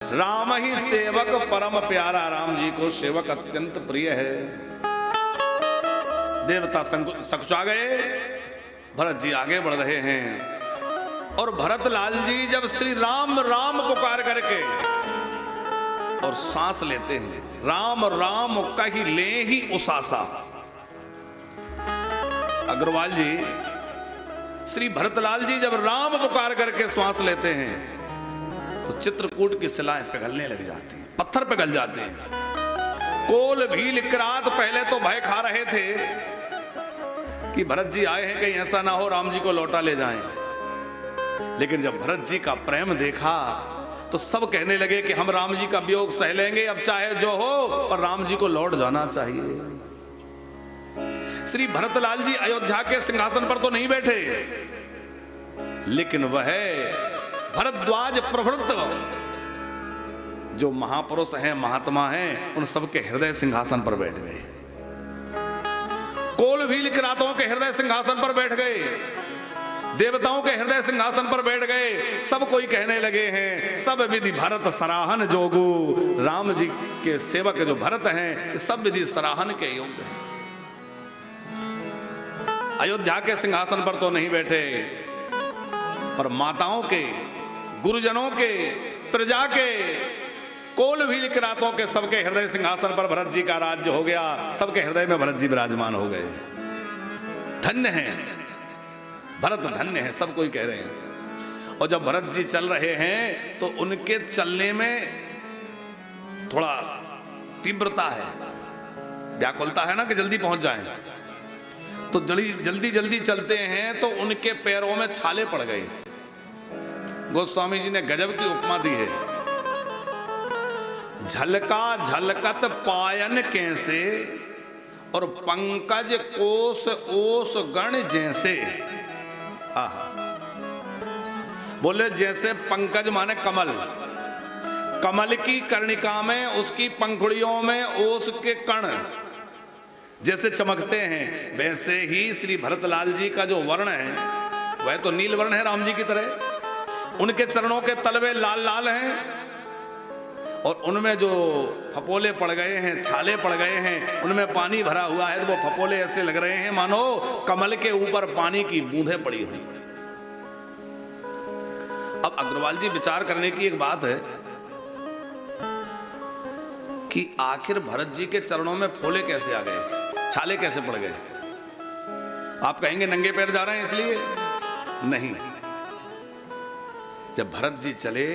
राम ही सेवक परम प्यारा, राम जी को सेवक अत्यंत प्रिय है। देवता सकुचा गए, भरत जी आगे बढ़ रहे हैं और भरत लाल जी जब श्री राम राम पुकार करके और सांस लेते हैं, राम राम कही ले ही उसासा। अग्रवाल जी, श्री भरतलाल जी जब राम पुकार करके श्वास लेते हैं तो चित्रकूट की शिलाएं पिघलने लग जाती हैं, पत्थर पिघल जाते हैं। कोल भील किरात पहले तो भय खा रहे थे कि भरत जी आए हैं, कहीं ऐसा ना हो राम जी को लौटा ले जाएं। लेकिन जब भरत जी का प्रेम देखा तो सब कहने लगे कि हम राम जी का वियोग सह लेंगे, अब चाहे जो हो, पर राम जी को लौट जाना चाहिए। श्री भरतलाल जी अयोध्या के सिंहासन पर तो नहीं बैठे, लेकिन वह भरद्वाज प्रभृत जो महापुरुष हैं, महात्मा हैं, उन सबके हृदय सिंहासन पर बैठ गए। कोल भील किरातों के हृदय सिंहासन पर बैठ गए, देवताओं के हृदय सिंहासन पर बैठ गए। सब कोई कहने लगे हैं, सब विधि भरत सराहन जोगु। राम जी के सेवक जो भरत हैं, सब विधि सराहन के योग्य हैं। अयोध्या के सिंहासन पर तो नहीं बैठे, पर माताओं के, गुरुजनों के, प्रजा के, कोल भील किरातों के सबके हृदय सिंहासन पर भरत जी का राज्य हो गया। सबके हृदय में भरत जी विराजमान हो गए। धन्य है भरत, धन्य है, सब कोई कह रहे हैं। और जब भरत जी चल रहे हैं तो उनके चलने में थोड़ा तीव्रता है, व्याकुलता है ना कि जल्दी पहुंच जाएं। तो जल्दी जल्दी चलते हैं तो उनके पैरों में छाले पड़ गए। गोस्वामी जी ने गजब की उपमा दी है, झलका झलकत पायन कैसे और पंकज कोस ओस गण जैसे। बोले जैसे पंकज माने कमल, कमल की कर्णिका में, उसकी पंखुड़ियों में ओस के कण जैसे चमकते हैं, वैसे ही श्री भरतलाल जी का जो वर्ण है वह तो नील वर्ण है राम जी की तरह। उनके चरणों के तलवे लाल लाल हैं और उनमें जो फपोले पड़ गए हैं, छाले पड़ गए हैं, उनमें पानी भरा हुआ है। तो वो फपोले ऐसे लग रहे हैं मानो कमल के ऊपर पानी की बूंदें पड़ी हुई। अब अग्रवाल जी विचार करने की एक बात है कि आखिर भरत जी के चरणों में फोले कैसे आ गए, छाले कैसे पड़ गए। आप कहेंगे नंगे पैर जा रहे हैं इसलिए, नहीं। जब भरत जी चले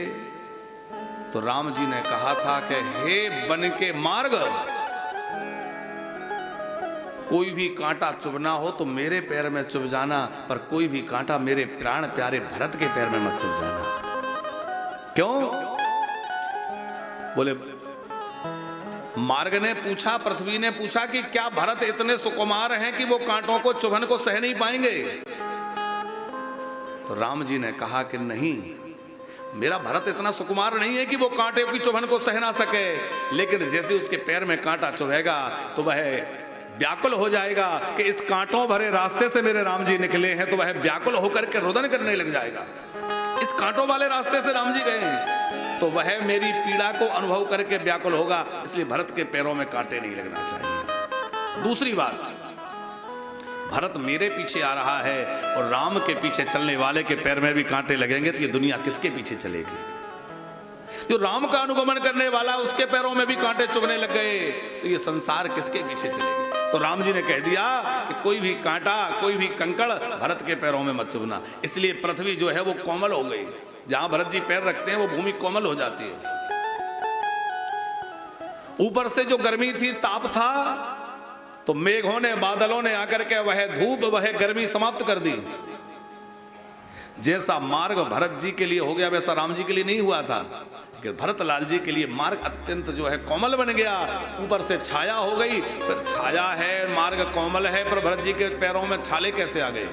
तो राम जी ने कहा था कि हे बन के मार्ग, कोई भी कांटा चुभना हो तो मेरे पैर में चुभ जाना, पर कोई भी कांटा मेरे प्राण प्यारे भरत के पैर में मत चुभ जाना। क्यों? बोले मार्ग ने पूछा, पृथ्वी ने पूछा कि क्या भरत इतने सुकुमार हैं कि वो कांटों को चुभन को सह नहीं पाएंगे? तो राम जी ने कहा कि नहीं, मेरा भरत इतना सुकुमार नहीं है कि वो कांटे की चुभन को सह ना सके, लेकिन जैसे उसके पैर में कांटा चुभेगा तो वह व्याकुल हो जाएगा कि इस कांटों भरे रास्ते से मेरे राम जी निकले हैं, तो वह व्याकुल होकर के रुदन करने लग जाएगा। इस कांटों वाले रास्ते से राम जी गए हैं तो वह मेरी पीड़ा को अनुभव करके व्याकुल होगा, इसलिए भरत के पैरों में कांटे नहीं लगना चाहिए। दूसरी बात, भरत मेरे पीछे आ रहा है और राम के पीछे चलने वाले के पैर में भी कांटे लगेंगे तो ये दुनिया किसके पीछे चलेगी? जो राम का अनुगमन करने वाला उसके पैरों में भी कांटे चुभने लग गए तो ये संसार किसके पीछे चलेगी? तो राम जी ने कह दिया कि कोई भी कांटा, कोई भी कंकड़ भरत के पैरों में मत चुभना। इसलिए पृथ्वी जो है वो कोमल हो गई, जहां भरत जी पैर रखते हैं वो भूमि कोमल हो जाती है। ऊपर से जो गर्मी थी, ताप था, तो मेघों ने, बादलों ने आकर के वह धूप, वह गर्मी समाप्त कर दी। जैसा मार्ग भरत जी के लिए हो गया वैसा राम जी के लिए नहीं हुआ था। भरतलाल जी के लिए मार्ग अत्यंत जो है कोमल बन गया, ऊपर से छाया हो गई। फिर छाया है, मार्ग कोमल है, पर भरत जी के पैरों में छाले कैसे आ गए?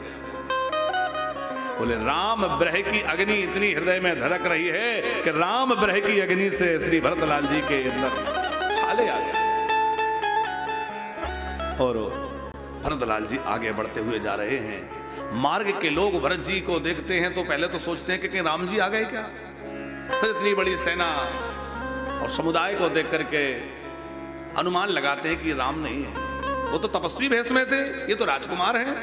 बोले राम ब्रह की अग्नि इतनी हृदय में धड़क रही है कि राम ब्रह की अग्नि से श्री भरतलाल जी के अंदर छाले आ गए। और भरतलाल जी आगे बढ़ते हुए जा रहे हैं। मार्ग के लोग भरत जी को देखते हैं तो पहले तो सोचते हैं कि राम जी आ गए क्या? फिर इतनी बड़ी सेना और समुदाय को देख करके अनुमान लगाते हैं कि राम नहीं है, वो तो तपस्वी भेष में थे, ये तो राजकुमार हैं।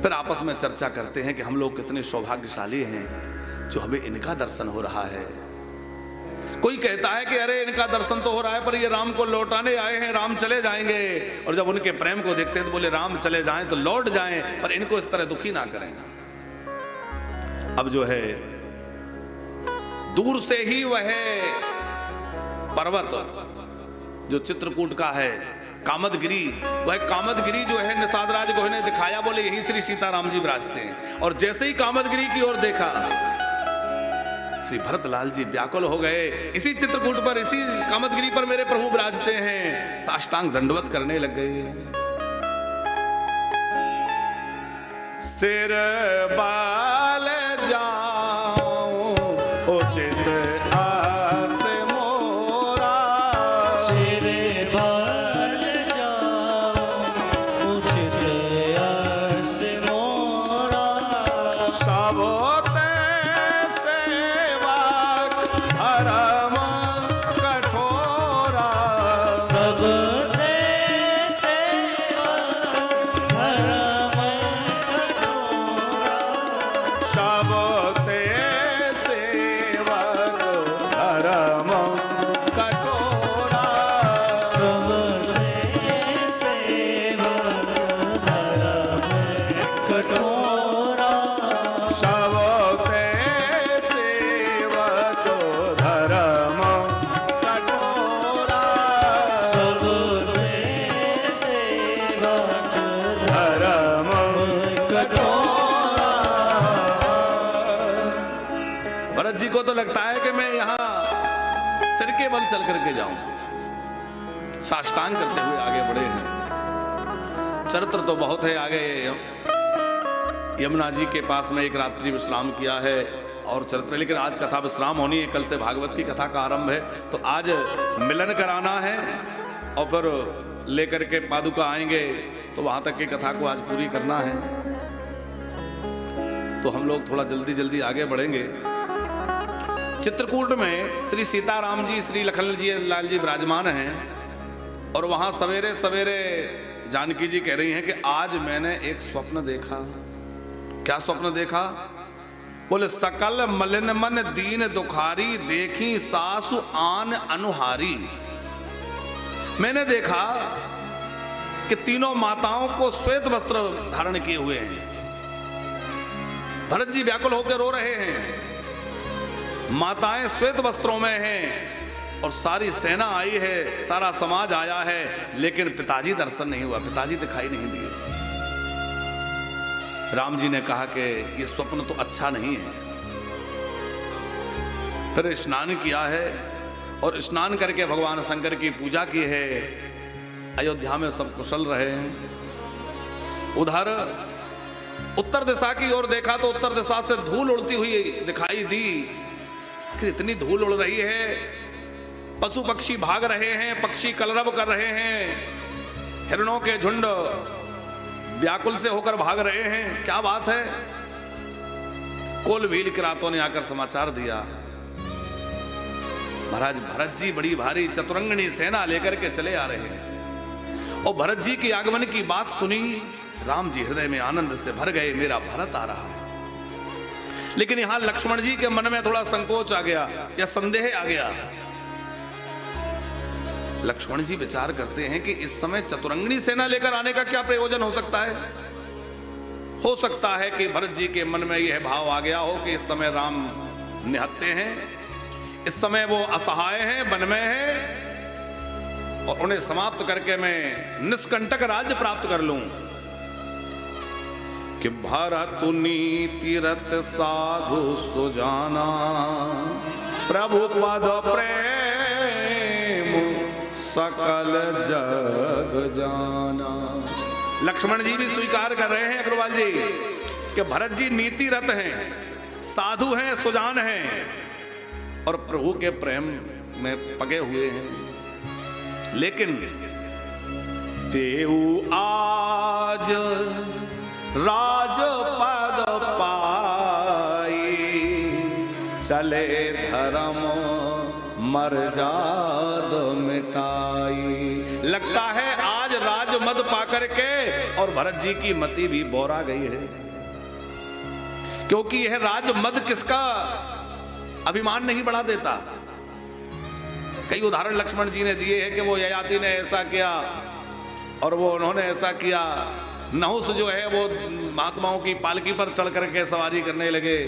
फिर आपस में चर्चा करते हैं कि हम लोग कितने सौभाग्यशाली हैं जो हमें इनका दर्शन हो रहा है। कोई कहता है कि अरे इनका दर्शन तो हो रहा है पर ये राम को लौटाने आए हैं, राम चले जाएंगे। और जब उनके प्रेम को देखते हैं तो बोले राम चले जाएं तो लौट जाएं, पर इनको इस तरह दुखी ना करें। अब जो है दूर से ही वह पर्वत जो चित्रकूट का है, कामदगिरी, वह कामदगिरी जो है निषाद राज गोह ने दिखाया, बोले यही श्री सीताराम जी विराजते हैं। और जैसे ही कामदगिरी की ओर देखा, श्री भरतलाल जी व्याकुल हो गए। इसी चित्रकूट पर, इसी कामदगिरी पर मेरे प्रभु विराजते हैं, साष्टांग दंडवत करने लग गए। सिर बाल जाऊं उचित आस मोरा, सिर बाल जाऊं उचित आस मोरा, सबोते सेवक धर्म कठोरा, सब ते सेवक धर्म कठोरा, सबोते सेवक धर्म कठोरा, सब ते सेवक धर्म कठोरा, सबोते सेवक धर्म कठोरा, सब ते सेवक धर्म कठोरा। भरत जी को तो लगता है कि मैं यहाँ सिर के बल चल करके जाऊं, साष्टांग करते हुए आगे बढ़े हैं। चरित्र तो बहुत है आगे। यमुना जी के पास में एक रात्रि विश्राम किया है और चरित्र, लेकिन आज कथा विश्राम होनी है, कल से भागवत की कथा का आरंभ है। तो आज मिलन कराना है और फिर लेकर के पादुका आएंगे तो वहां तक की कथा को आज पूरी करना है। तो हम लोग थोड़ा जल्दी जल्दी आगे बढ़ेंगे। चित्रकूट में श्री सीताराम जी, श्री लखन जी लाल जी विराजमान हैं और वहां सवेरे सवेरे जानकी जी कह रही हैं कि आज मैंने एक स्वप्न देखा। क्या स्वप्न देखा? बोले सकल मलिन मन दीन दुखारी, देखी सासु आन अनुहारी। मैंने देखा कि तीनों माताओं को श्वेत वस्त्र धारण किए हुए हैं। भरत जी व्याकुल होकर रो रहे हैं, माताएं श्वेत वस्त्रों में हैं और सारी सेना आई है, सारा समाज आया है, लेकिन पिताजी दर्शन नहीं हुआ, पिताजी दिखाई नहीं दिए। राम जी ने कहा कि ये स्वप्न तो अच्छा नहीं है। फिर स्नान किया है और स्नान करके भगवान शंकर की पूजा की है। अयोध्या में सब कुशल रहे हैं। उधर उत्तर दिशा की ओर देखा तो उत्तर दिशा से धूल उड़ती हुई दिखाई दी। कि इतनी धूल उड़ रही है, पशु पक्षी भाग रहे हैं, पक्षी कलरव कर रहे हैं, हिरणों के झुंड व्याकुल से होकर भाग रहे हैं। क्या बात है? कोल भील किरातों ने आकर समाचार दिया, महाराज भरत जी बड़ी भारी चतुरंगनी सेना लेकर के चले आ रहे हैं। और भरत जी के आगमन की बात सुनी, राम जी हृदय में आनंद से भर गए, मेरा भरत आ रहा है। लेकिन यहां लक्ष्मण जी के मन में थोड़ा संकोच आ गया या संदेह आ गया। लक्ष्मण जी विचार करते हैं कि इस समय चतुरंगनी सेना लेकर आने का क्या प्रयोजन हो सकता है। हो सकता है कि भरत जी के मन में यह भाव आ गया हो कि इस समय राम निहत्ते हैं, इस समय वो असहाय हैं, वन में हैं और उन्हें समाप्त करके मैं निष्कंटक राज्य प्राप्त कर लूं। कि भरत नीति रत साधु सुजाना, प्रभु पद प्रेम सकल जग जाना। लक्ष्मण जी भी स्वीकार कर रहे हैं अग्रवाल जी कि भरत जी नीति रत हैं, साधु हैं, सुजान हैं और प्रभु के प्रेम में पगे हुए हैं। लेकिन देऊ आज राजपद पाई, चले धर्म मर्जाद मिटाई। लगता है आज राज मद पाकर के और भरत जी की मति भी बोरा गई है, क्योंकि यह राज मद किसका अभिमान नहीं बढ़ा देता। कई उदाहरण लक्ष्मण जी ने दिए हैं कि वो ययाति ने ऐसा किया और वो उन्होंने ऐसा किया। नहुस जो है वो महात्माओं की पालकी पर चढ़ करके सवारी करने लगे।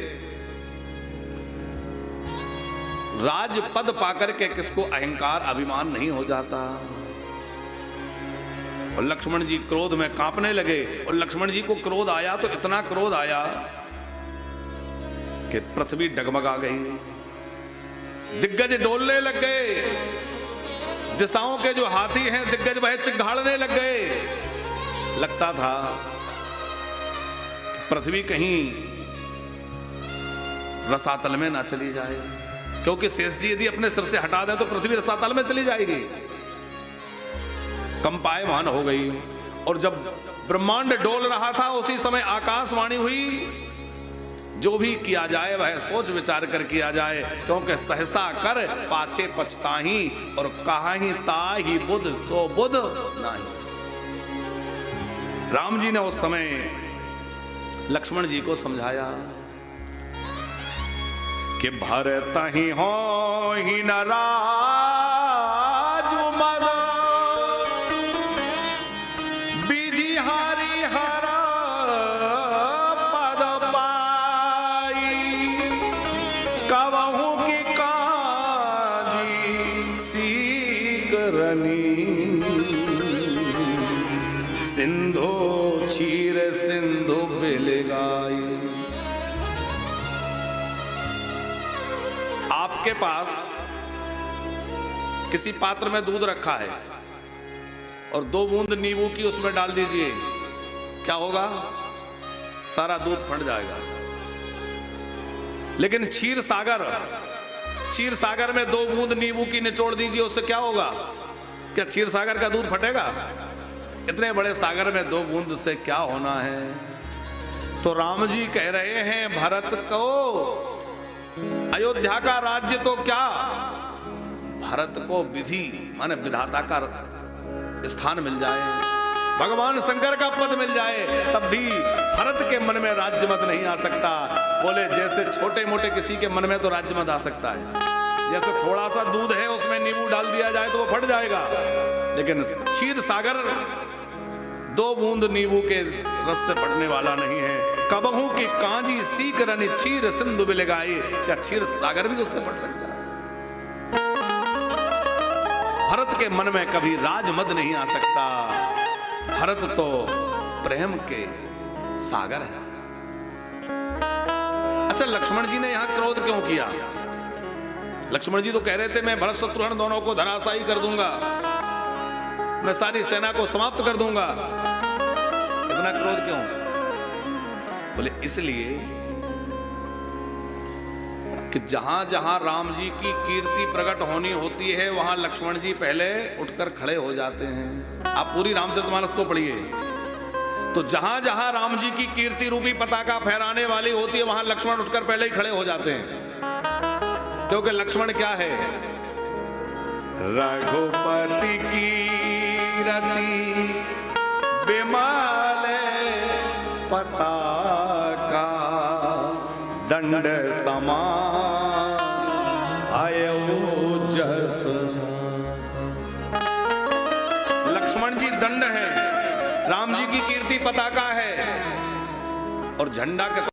राजपद पाकर के किसको अहंकार अभिमान नहीं हो जाता। और लक्ष्मण जी क्रोध में कांपने लगे, और लक्ष्मण जी को क्रोध आया तो इतना क्रोध आया कि पृथ्वी डगमगा गई, दिग्गज डोलने लग गए, दिशाओं के जो हाथी हैं दिग्गज वह चिघाड़ने लग गए। लगता था पृथ्वी कहीं रसातल में ना चली जाए, क्योंकि शेष जी यदि अपने सिर से हटा दें तो पृथ्वी रसातल में चली जाएगी। कंपायमान हो गई, और जब ब्रह्मांड डोल रहा था उसी समय आकाशवाणी हुई, जो भी किया जाए वह सोच विचार कर किया जाए, क्योंकि सहसा कर पाछे पछताही और कहाही ताही बुध तो बुध नहीं। राम जी ने उस समय लक्ष्मण जी को समझाया कि भरत ही हो ही न राजु मद, विधि हारी हरा पद पाई, कबहू की काजी सीकरनी, सिंधु क्षीर सिंधु बिलगाई। आपके पास किसी पात्र में दूध रखा है और 2 बूंद नींबू की उसमें डाल दीजिए, क्या होगा? सारा दूध फट जाएगा। लेकिन क्षीर सागर में 2 बूंद नींबू की निचोड़ दीजिए, उससे क्या होगा? क्या क्षीर सागर का दूध फटेगा? इतने बड़े सागर में 2 बूंद से क्या होना है? तो राम जी कह रहे हैं भरत को अयोध्या का राज्य तो क्या, भरत को विधि माने विधाता का स्थान मिल जाए, भगवान शंकर का पद मिल जाए, तब भी भरत के मन में राज्य मत नहीं आ सकता। बोले जैसे छोटे मोटे किसी के मन में तो राज्य मत आ सकता है, जैसे थोड़ा सा दूध है उसमें नींबू डाल दिया जाए तो वो फट जाएगा, लेकिन क्षीर सागर 2 बूंद नींबू के रस से फटने वाला नहीं है। कबहू की कांजी सीक रनी क्षीर सिंधु बिलगाई, क्या क्षीर सागर भी उससे फट सकता है? भरत के मन में कभी राजमद नहीं आ सकता। भरत तो प्रेम के सागर है। अच्छा, लक्ष्मण जी ने यहां क्रोध क्यों किया? लक्ष्मण जी तो कह रहे थे मैं भरत शत्रुघ्न दोनों को धराशायी कर दूंगा, मैं सारी सेना को समाप्त कर दूंगा। इतना क्रोध क्यों? बोले इसलिए कि जहां जहां राम जी की कीर्ति प्रकट होनी होती है वहां लक्ष्मण जी पहले उठकर खड़े हो जाते हैं। आप पूरी रामचरितमानस को पढ़िए, तो जहां जहां राम जी की कीर्ति रूपी पताका फहराने वाली होती है वहां लक्ष्मण उठकर पहले ही खड़े हो जाते हैं। क्योंकि लक्ष्मण क्या है? रघुपति की रति बिमल पताका, दंड समान आयु जस। लक्ष्मण जी दंड है, राम जी की कीर्ति पताका है, और झंडा के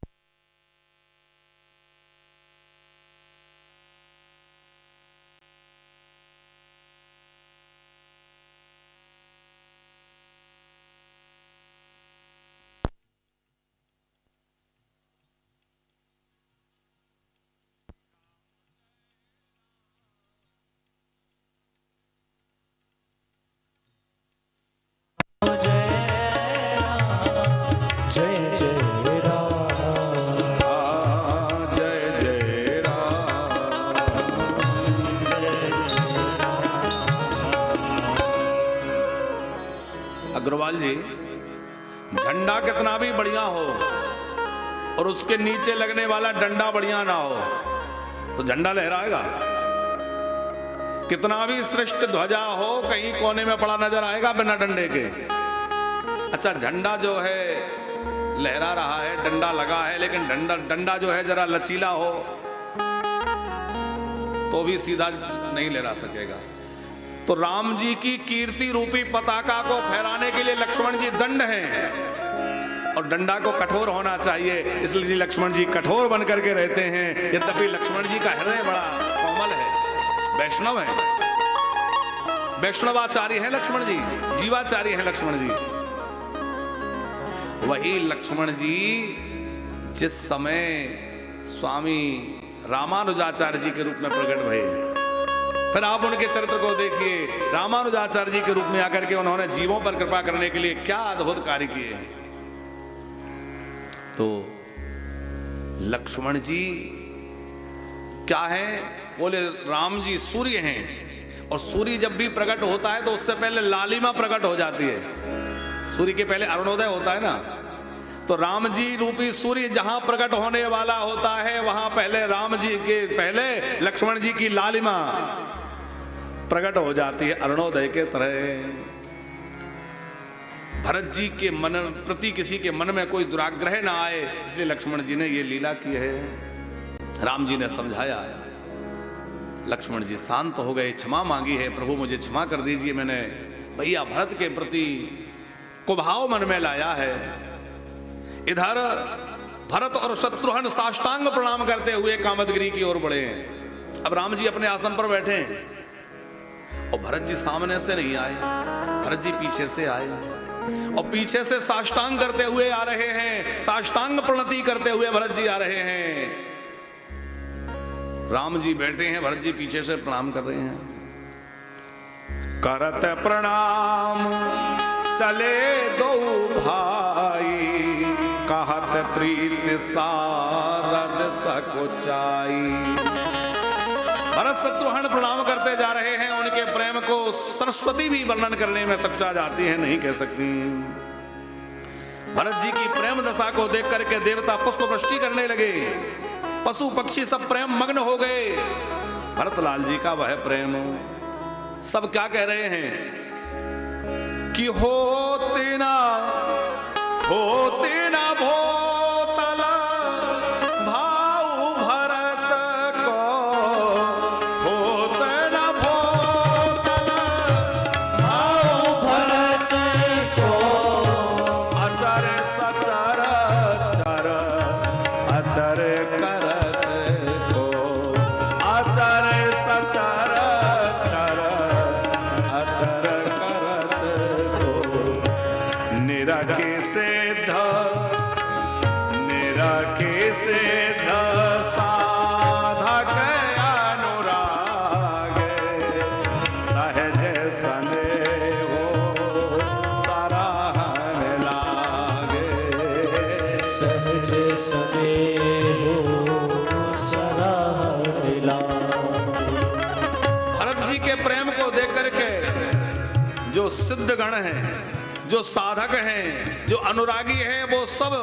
अग्रवाल जी, झंडा कितना भी बढ़िया हो और उसके नीचे लगने वाला डंडा बढ़िया ना हो, तो झंडा लहराएगा। कितना भी श्रेष्ठ ध्वजा हो, कहीं कोने में पड़ा नजर आएगा बिना डंडे के। अच्छा, झंडा जो है लहरा रहा है, डंडा लगा है, लेकिन डंडा जो है जरा लचीला हो तो भी सीधा नहीं लहरा सकेगा। तो राम जी की कीर्ति रूपी पताका को फहराने के लिए लक्ष्मण जी दंड हैं, और डंडा को कठोर होना चाहिए, इसलिए लक्ष्मण जी कठोर बन करके रहते हैं। यद्यपि लक्ष्मण जी का हृदय बड़ा कोमल है, वैष्णव है, वैष्णवाचार्य है लक्ष्मण जी, जीवाचार्य है लक्ष्मण जी। वही लक्ष्मण जी जिस समय स्वामी रामानुजाचार्य जी के रूप में प्रकट भये, फिर आप उनके चरित्र को देखिए। रामानुजाचार्य जी के रूप में आकर के उन्होंने जीवों पर कृपा करने के लिए क्या अद्भुत कार्य किए हैं। तो लक्ष्मण जी क्या है? बोले राम जी सूर्य हैं, और सूर्य जब भी प्रकट होता है तो उससे पहले लालिमा प्रकट हो जाती है। सूर्य के पहले अरुणोदय होता है ना, तो राम जी रूपी सूर्य जहां प्रकट होने वाला होता है वहां पहले राम जी के पहले लक्ष्मण जी की लालिमा प्रकट हो जाती है अरुणोदय के तरह। भरत जी के मन प्रति किसी के मन में कोई दुराग्रह ना आए, इसलिए लक्ष्मण जी ने ये लीला की है। राम जी ने समझाया, लक्ष्मण जी शांत हो गए, क्षमा मांगी है, प्रभु मुझे क्षमा कर दीजिए, मैंने भैया भरत के प्रति कुभाव मन में लाया है। इधर भरत और शत्रुघ्न साष्टांग प्रणाम करते हुए कामदगिरी की ओर बढ़े हैं। अब राम जी अपने आसन पर बैठे हैं और भरत जी सामने से नहीं आए, भरत जी पीछे से आए और पीछे से साष्टांग करते हुए आ रहे हैं, साष्टांग प्रणति करते हुए भरत जी आ रहे हैं। राम जी बैठे हैं, भरत जी पीछे से प्रणाम कर रहे हैं। करत प्रणाम चले दो भाई, कहत प्रीत सारद सकुचाई। भरत शत्रुघ्न प्रणाम करते जा रहे हैं, उनके प्रेम को सरस्वती भी वर्णन करने में सक्षा जाती है, नहीं कह सकती। भरत जी की प्रेम दशा को देख करके देवता पुष्प वृष्टि करने लगे, पशु पक्षी सब प्रेम मग्न हो गए। भरतलाल जी का वह प्रेम, सब क्या कह रहे हैं कि होते ना भोतल भाऊ भरत को, होते ना भोतल भाऊ भरत को, अचर सचर चर अचर करत को, अचर सचर चर अचर करत को। निरखे से साधक अनुराग, सहज स्नेह सराहन लागे, सहज स्नेह सराहन लागे। भरत जी के प्रेम को देख करके जो सिद्ध गण हैं, जो साधक हैं, जो अनुरागी हैं, वो सब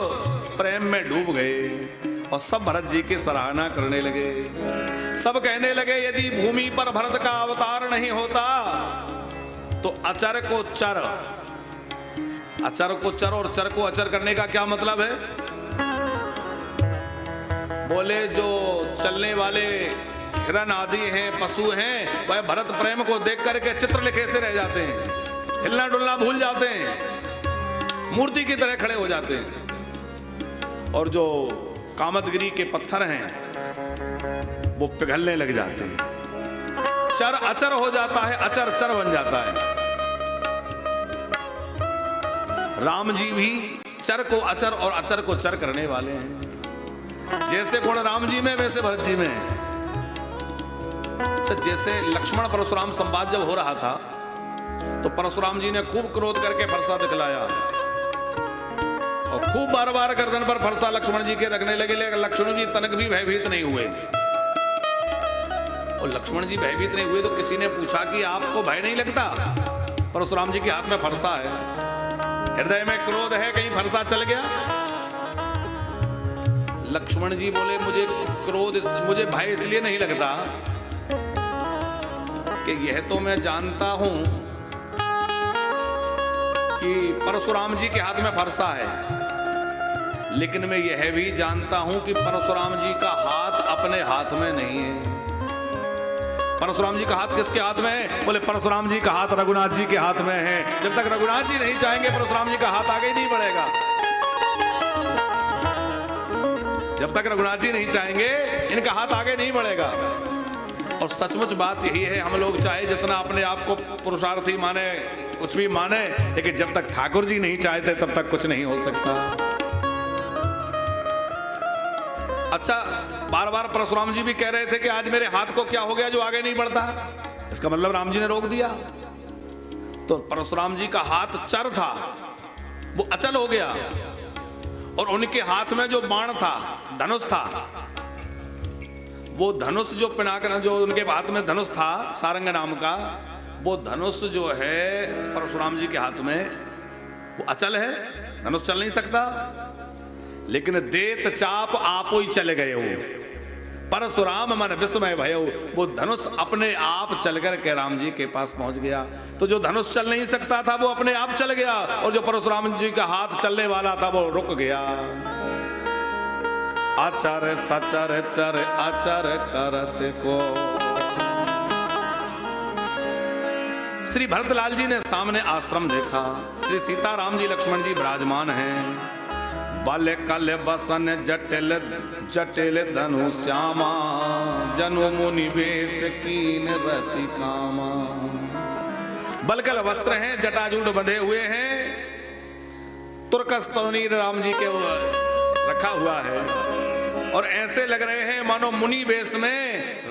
प्रेम में डूब गए और सब भरत जी की सराहना करने लगे। सब कहने लगे यदि भूमि पर भरत का अवतार नहीं होता तो अचर को चर, अचर को चर और चर को अचर करने का क्या मतलब है? बोले जो चलने वाले हिरण आदि हैं, पशु हैं, वह भरत प्रेम को देख करके चित्र लिखे से रह जाते हैं, हिलना डुलना भूल जाते हैं, मूर्ति की तरह खड़े हो जाते हैं। और जो कामदगिरी के पत्थर हैं वो पिघलने लग जाते हैं, चर अचर हो जाता है, अचर चर बन जाता है। राम जी भी चर को अचर और अचर को चर करने वाले हैं। जैसे गुण राम जी में वैसे भरत जी में। जैसे लक्ष्मण परशुराम संवाद जब हो रहा था तो परशुराम जी ने खूब क्रोध करके फरसा दिखलाया और खूब बार बार गर्दन पर फरसा लक्ष्मण जी के रखने लगे, लेकिन लक्ष्मण जी तनक भी भयभीत नहीं हुए। और लक्ष्मण जी भयभीत नहीं हुए तो किसी ने पूछा कि आपको भय नहीं लगता? परशुराम जी के हाथ में फरसा है, हृदय में क्रोध है, कहीं फरसा चल गया? लक्ष्मण जी बोले मुझे मुझे भय इसलिए नहीं लगता कि यह तो मैं जानता हूं कि परशुराम जी के हाथ में फरसा है, लेकिन मैं यह भी जानता हूं कि परशुराम जी का हाथ अपने हाथ में नहीं है। परशुराम जी का हाथ किसके हाथ में है? बोले परशुराम जी का हाथ रघुनाथ जी के हाथ में है। जब तक रघुनाथ जी नहीं चाहेंगे परशुराम जी का हाथ आगे ही नहीं बढ़ेगा। जब तक रघुनाथ जी नहीं चाहेंगे इनका हाथ आगे नहीं बढ़ेगा। और सचमुच बात यही है, हम लोग चाहे जितना अपने आप को पुरुषार्थी माने, कुछ भी माने, लेकिन जब तक ठाकुर जी नहीं चाहते तब तक कुछ नहीं हो सकता। अच्छा, बार बार परशुराम जी भी कह रहे थे कि आज मेरे हाथ को क्या हो गया जो आगे नहीं बढ़ता। इसका मतलब राम जी ने रोक दिया। तो परशुराम जी का हाथ चर था, वो अचल हो गया, और उनके हाथ में जो बाण था, धनुष था, वो धनुष जो पिनाक जो उनके हाथ में धनुष था सारंग नाम का, वो धनुष जो है परशुराम जी के हाथ में वो अचल है, धनुष चल नहीं सकता। लेकिन देत चाप आप ही चले गए हो, परशुराम मन विस्मय भयो, वो धनुष अपने आप चल कर के राम जी के पास पहुंच गया। तो जो धनुष चल नहीं सकता था वो अपने आप चल गया, और जो परशुराम जी का हाथ चलने वाला था वो रुक गया। आचार्य सचर चर आचार्य करत को। श्री भरतलाल जी ने सामने आश्रम देखा, श्री सीताराम जी लक्ष्मण जी विराजमान हैं। बल कल बसन जटिल जटिल धनु श्यामा, जनु मुनि वेश कीन रति कामा। बलकल वस्त्र हैं, जटाजूट बंधे हुए हैं, तुर्कस तोनीर राम जी के रखा हुआ है, और ऐसे लग रहे हैं मानो मुनि वेश में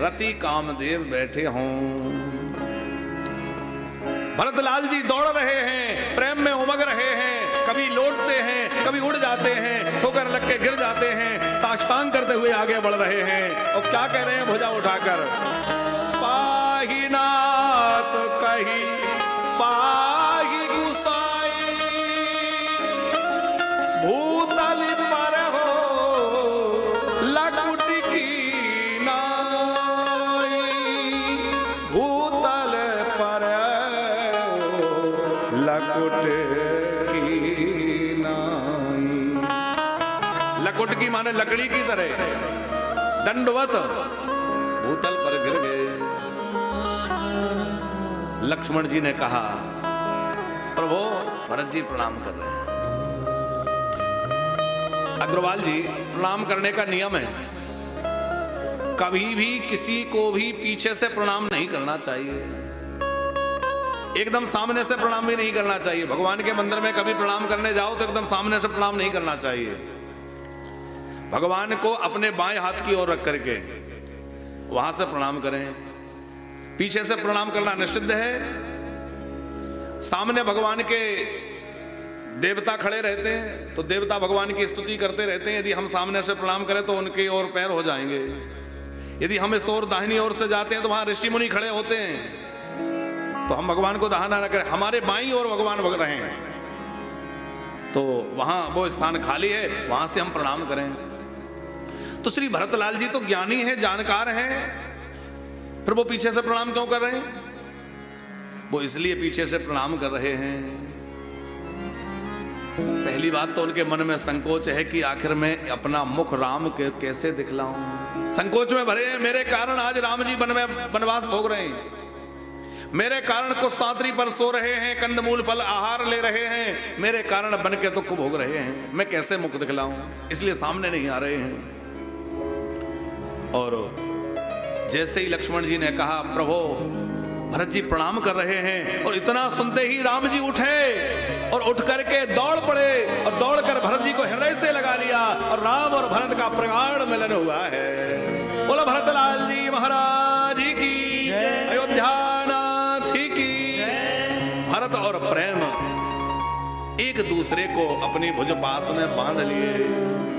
रति कामदेव बैठे हों। भरतलाल जी दौड़ रहे हैं, प्रेम में उमग रहे हैं, कभी लौटते हैं, कभी उड़ जाते हैं, ठोकर लग के गिर जाते हैं, साष्टांग करते हुए आगे बढ़ रहे हैं। और क्या कह रहे हैं भुजा उठाकर? पाही नाथ कही पाही गुसाई, भूतल पर हो लकुट की नाई, भूतल पर लकुट की नाई। लकुट की माने लकड़ी की तरह, दंडवत भूतल पर गिर गए। लक्ष्मण जी ने कहा, प्रभु भरत जी प्रणाम कर रहे हैं। अग्रवाल जी, प्रणाम करने का नियम है, कभी भी किसी को भी पीछे से प्रणाम नहीं करना चाहिए, एकदम सामने से प्रणाम भी नहीं करना चाहिए। भगवान के मंदिर में कभी प्रणाम करने जाओ तो एकदम सामने से प्रणाम नहीं करना चाहिए। भगवान को अपने बाएं हाथ की ओर रख करके वहां से प्रणाम करें, पीछे से प्रणाम करना निषिद्ध है। सामने भगवान के देवता खड़े रहते हैं तो देवता भगवान की स्तुति करते रहते हैं, यदि हम सामने से प्रणाम करें तो उनके ओर पैर हो जाएंगे। यदि हम इस ओर दाहिनी ओर से जाते हैं तो वहां ऋषि मुनि खड़े होते हैं, तो हम भगवान को दाहना न करें, हमारे बाईं ओर भगवान भग रहे हैं तो वहां वो स्थान खाली है, वहां से हम प्रणाम करें। तो श्री भरतलाल जी तो ज्ञानी है, जानकार है, फिर वो पीछे से प्रणाम क्यों कर रहे हैं? वो इसलिए पीछे से प्रणाम कर रहे हैं, पहली बात तो उनके मन में संकोच है कि आखिर में अपना मुख राम के कैसे दिखलाऊं। संकोच में भरे हैं, मेरे कारण आज राम जी वनवास भोग रहे हैं, मेरे कारण कुछ सांतरी पर सो रहे हैं, कंदमूल फल आहार ले रहे हैं, मेरे कारण बन के दुख भोग रहे हैं, मैं कैसे मुख दिखलाऊं, इसलिए सामने नहीं आ रहे हैं। और जैसे ही लक्ष्मण जी ने कहा प्रभु भरत जी प्रणाम कर रहे हैं, और इतना सुनते ही राम जी उठे और उठ करके दौड़ पड़े और दौड़कर भरत जी को हृदय से लगा लिया, और राम और भरत का प्रगाढ़ मिलन हुआ है। बोलो भरतलाल जी महाराज की, अयोध्या नाथ की। भरत और प्रेम एक दूसरे को अपनी भुज पास में बांध लिए।